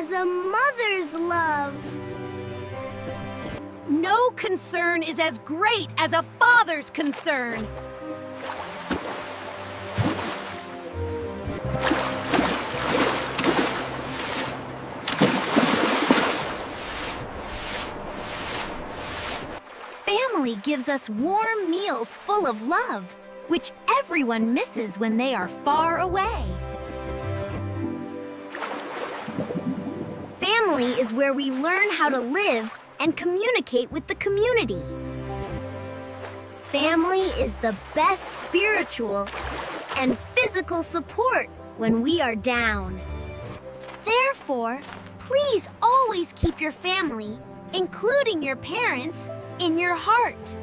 as a mother's love. No concern is as great as a father's concern. Family gives us warm meals full of love, which everyone misses when they are far away. Family is where we learn how to live and communicate with the community. Family is the best spiritual and physical support when we are down. Therefore, please always keep your family, including your parents, in your heart.